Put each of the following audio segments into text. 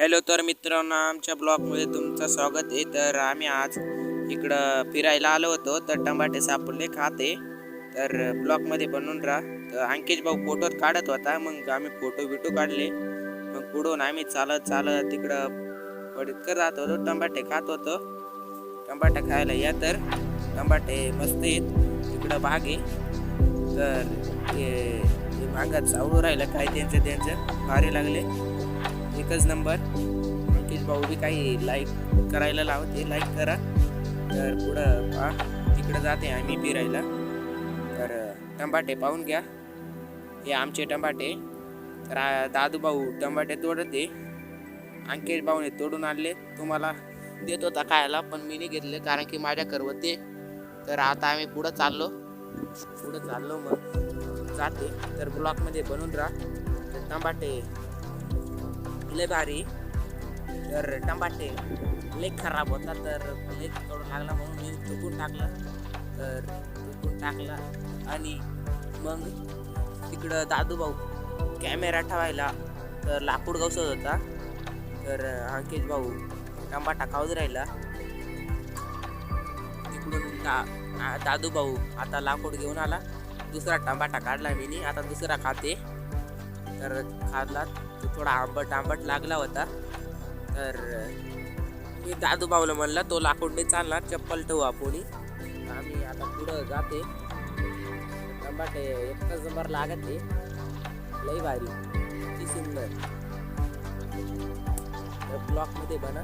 Hello, तर मित्रांनो, आमच्या ब्लॉगमध्ये तुमचं स्वागत आहे. तर आम्ही आज इकडं फिरायला आलो होतो, तर टमाटे सापडले खाते. तर ब्लॉगमध्ये बनवून राहा. तर अंकित भाऊ फोटो काढत होता, मग आम्ही फोटो बिटो काढले. मग पुढून आम्ही चालत चालत तिकडं पडीत जात होतो, टमाटे खात होतो. टमाटे खायला या, तर टमाटे मस्त आहेत. तिकडं बाग आहे. तर हे मागात चावडू राहिलं काय त्यांचं भारी लागले, एकच नंबर. अंकित भाऊ बी काही लाईक करायला लावते, लाईक करा. तर पुढं तिकडं जाते आम्ही फिरायला. तर टमाटे पाहून घ्या, हे आमचे टमाटे. तर दादू भाऊ टमाटे तोडत आहे. अंकित भाऊने तोडून आणले, तुम्हाला देत होता खायला, पण मी नाही घेतले कारण की माझ्या करवते. तर आता आम्ही पुढं चाललो मग जाते. तर ब्लॉकमध्ये बनून राहा. तर टमाटे लय भारी. तर टमाटे लय खराब होता, तर लय तोडून लागला म्हणून मी चुकून टाकला. आणि मग तिकडं दादू भाऊ कॅमेरा ठेवायला तर लाकूड गवसत होता. तर अंकित भाऊ टमाटा खाऊच राहिला. तिकडून दादू भाऊ आता लाकूड घेऊन आला. दुसरा टमाटा काढला मी, आता दुसरा खाते. तर खाल्ला तो थोडा आंबट लागला होता. तर मी दादू भाऊला म्हणला तो लाकूड नाही चालणार, चप्पल ठेवू आपण. आम्ही आता पुढं जाते. टमाटे एकच नंबर लागत आहे, लई भारी, किती सुंदर. तर ब्लॉकमध्ये बना.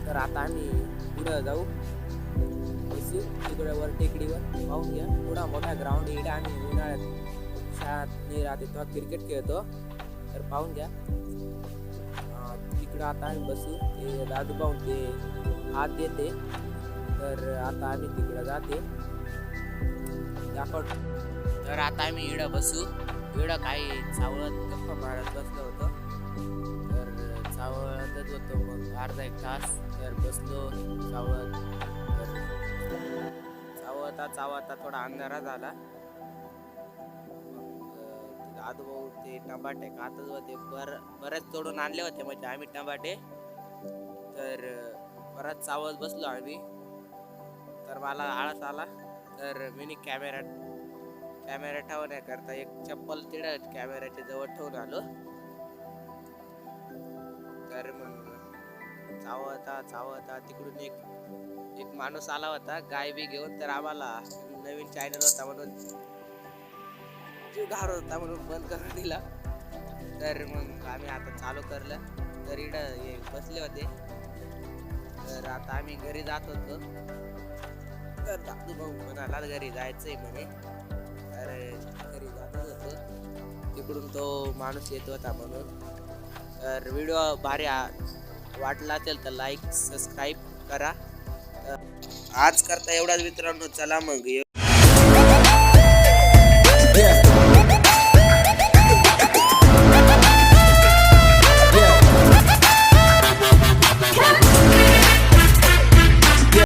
तर आता आम्ही पुढं जाऊ, बसू तिकडे वर टेकडीवर. पाहून घ्या, थोडा मोठा ग्राउंड इकडे. आम्ही उन्हाळ्यात शाळेत नाही राहते तेव्हा क्रिकेट खेळतो. तर पाहून घ्या, तिकडं आता आम्ही बसू. ते दादू पाहून ते हात देते. तर आता आम्ही तिकडं जाते दाखवतो. तर आता आम्ही इकडं बसू. इकडं काही चावळत गप्पा मारत बसलो होतो. तर चावळतच होतो मग अर्धा एक तास. तर बसलो चावळत. तर चावता थोडा अंधारा झाला. दादू भाऊ ते टमाटे खातच होते. बरेच तोडून आणले होते म्हणजे आम्ही टमाटे. तर परत चावत बसलो आम्ही. तर मला आळस आला, तर मी कॅमेरा ठेवण्याकरता एक चप्पल तिथं कॅमेऱ्याच्या जवळ ठेवून आलो. तर मग चावता तिकडून एक माणूस आला होता गाय बी घेऊन. तर आम्हाला नवीन चॅनल होता म्हणून घार होता म्हणून बंद करून दिला. तर मग आम्ही आता चालू करलं. तर इकडं हे बसले होते. तर आता आम्ही घरी जात होतो. तर दादू भाऊ म्हणाला घरी जायचंय म्हणे. तर घरी जातच होतो, तिकडून तो माणूस येत होता म्हणून. तर व्हिडिओ भारी वाटला असेल तर लाईक सबस्क्राईब करा. आज करता एवढाच मित्रांनो, चला मग.